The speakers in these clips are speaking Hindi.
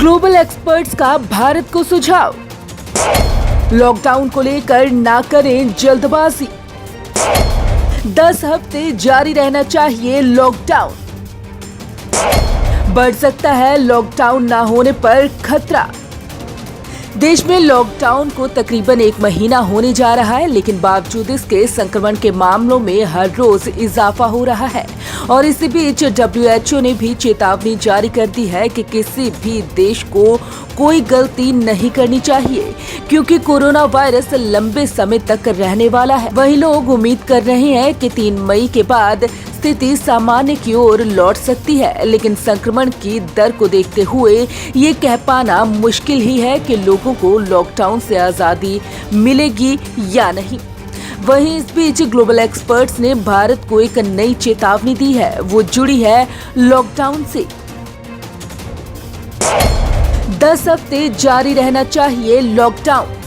ग्लोबल एक्सपर्ट्स का भारत को सुझाव, लॉकडाउन को लेकर ना करें जल्दबाजी, 10 हफ्ते जारी रहना चाहिए लॉकडाउन, बढ़ सकता है लॉकडाउन ना होने पर खतरा। देश में लॉकडाउन को तकरीबन 1 महीना होने जा रहा है, लेकिन बावजूद इसके संक्रमण के मामलों में हर रोज इजाफा हो रहा है और इसी बीच WHO ने भी चेतावनी जारी कर दी है कि किसी भी देश को कोई गलती नहीं करनी चाहिए, क्योंकि कोरोना वायरस लंबे समय तक रहने वाला है। वहीं लोग उम्मीद कर रहे हैं कि 3 मई के बाद स्थिति सामान्य की ओर लौट सकती है, लेकिन संक्रमण की दर को देखते हुए ये कह पाना मुश्किल ही है कि लोगों को लॉकडाउन से आजादी मिलेगी या नहीं। वहीं इस बीच ग्लोबल एक्सपर्ट्स ने भारत को एक नई चेतावनी दी है, वो जुड़ी है लॉकडाउन से। 10 हफ्ते जारी रहना चाहिए लॉकडाउन।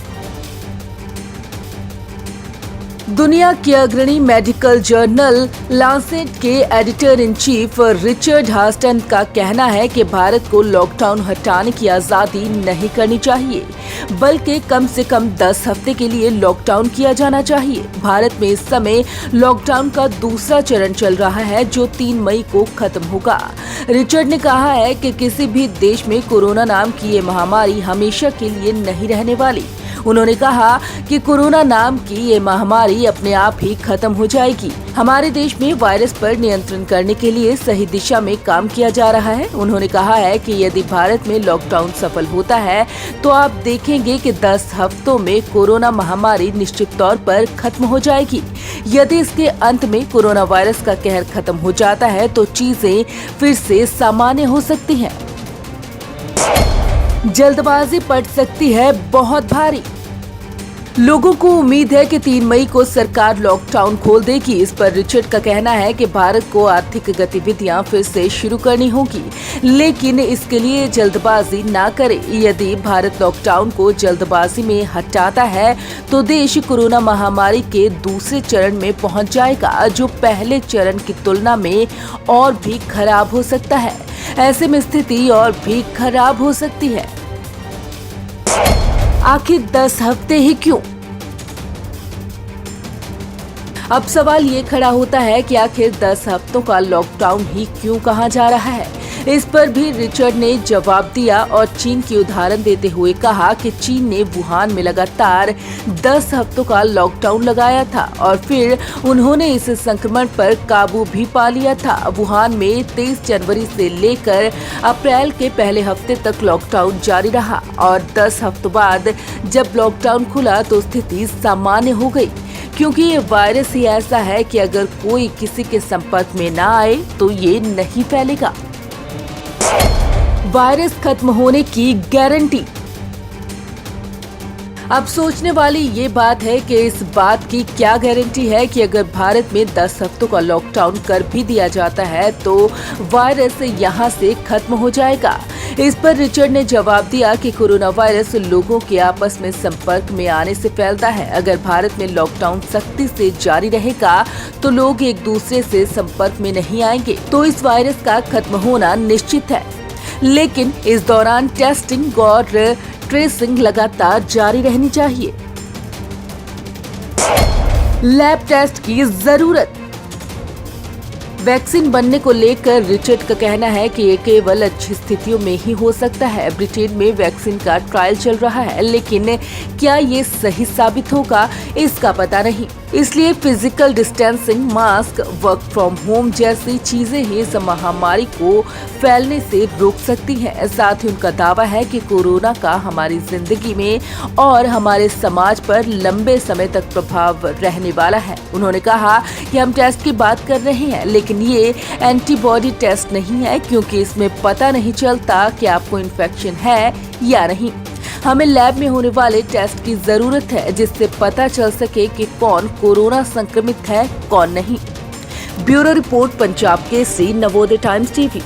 दुनिया के अग्रणी मेडिकल जर्नल लांसेट के एडिटर इन चीफ रिचर्ड हास्टन का कहना है कि भारत को लॉकडाउन हटाने की आजादी नहीं करनी चाहिए, बल्कि कम से कम 10 हफ्ते के लिए लॉकडाउन किया जाना चाहिए। भारत में इस समय लॉकडाउन का दूसरा चरण चल रहा है, जो 3 मई को खत्म होगा। रिचर्ड ने कहा है कि किसी भी देश में कोरोना नाम की ये महामारी हमेशा के लिए नहीं रहने वाली। उन्होंने कहा कि कोरोना नाम की ये महामारी अपने आप ही खत्म हो जाएगी। हमारे देश में वायरस पर नियंत्रण करने के लिए सही दिशा में काम किया जा रहा है। उन्होंने कहा है कि यदि भारत में लॉकडाउन सफल होता है तो आप देखेंगे कि 10 हफ्तों में कोरोना महामारी निश्चित तौर पर खत्म हो जाएगी। यदि इसके अंत में कोरोना वायरस का कहर खत्म हो जाता है तो चीजें फिर से सामान्य हो सकती हैं। जल्दबाजी पड़ सकती है बहुत भारी। लोगों को उम्मीद है कि 3 मई को सरकार लॉकडाउन खोल देगी। इस पर रिचर्ड का कहना है कि भारत को आर्थिक गतिविधियां फिर से शुरू करनी होगी, लेकिन इसके लिए जल्दबाजी ना करे। यदि भारत लॉकडाउन को जल्दबाजी में हटाता है तो देश कोरोना महामारी के दूसरे चरण में पहुंच जाएगा, जो पहले चरण की तुलना में और भी खराब हो सकता है। ऐसे में स्थिति और भी खराब हो सकती है। आखिर 10 हफ्ते ही क्यों? अब सवाल ये खड़ा होता है कि आखिर 10 हफ्तों का लॉकडाउन ही क्यों कहा जा रहा है। इस पर भी रिचर्ड ने जवाब दिया और चीन की उदाहरण देते हुए कहा कि चीन ने वुहान में लगातार 10 हफ्तों का लॉकडाउन लगाया था और फिर उन्होंने इस संक्रमण पर काबू भी पा लिया था। वुहान में 23 जनवरी से लेकर अप्रैल के पहले हफ्ते तक लॉकडाउन जारी रहा और 10 हफ्तों बाद जब लॉकडाउन खुला तो स्थिति सामान्य हो गई, क्योंकि ये वायरस ही ऐसा है कि अगर कोई किसी के संपर्क में ना आए तो ये नहीं फैलेगा। वायरस खत्म होने की गारंटी। अब सोचने वाली ये बात है कि इस बात की क्या गारंटी है कि अगर भारत में 10 हफ्तों का लॉकडाउन कर भी दिया जाता है तो वायरस यहाँ से खत्म हो जाएगा। इस पर रिचर्ड ने जवाब दिया कि कोरोना वायरस लोगों के आपस में संपर्क में आने से फैलता है। अगर भारत में लॉकडाउन सख्ती से जारी रहेगा तो लोग एक दूसरे से संपर्क में नहीं आएंगे, तो इस वायरस का खत्म होना निश्चित है। लेकिन इस दौरान टेस्टिंग और ट्रेसिंग लगातार जारी रहनी चाहिए। लैब टेस्ट की जरूरत। वैक्सीन बनने को लेकर रिचर्ड का कहना है कि ये केवल अच्छी स्थितियों में ही हो सकता है। ब्रिटेन में वैक्सीन का ट्रायल चल रहा है, लेकिन क्या ये सही साबित होगा इसका पता नहीं। इसलिए physical distancing, mask, work from home जैसी चीजें ही इस महामारी को फैलने से रोक सकती हैं। साथ ही उनका दावा है कि कोरोना का हमारी जिंदगी में और हमारे समाज पर लंबे समय तक प्रभाव रहने वाला है। उन्होंने कहा कि हम टेस्ट की बात कर रहे हैं, लेकिन ये एंटीबॉडी टेस्ट नहीं है, क्योंकि इसमें पता नहीं चलता कि आपको इन्फेक्शन है या नहीं। हमें लैब में होने वाले टेस्ट की जरूरत है, जिससे पता चल सके कि कौन कोरोना संक्रमित है, कौन नहीं। Bureau report, Punjab Kesari, Navodaya times TV.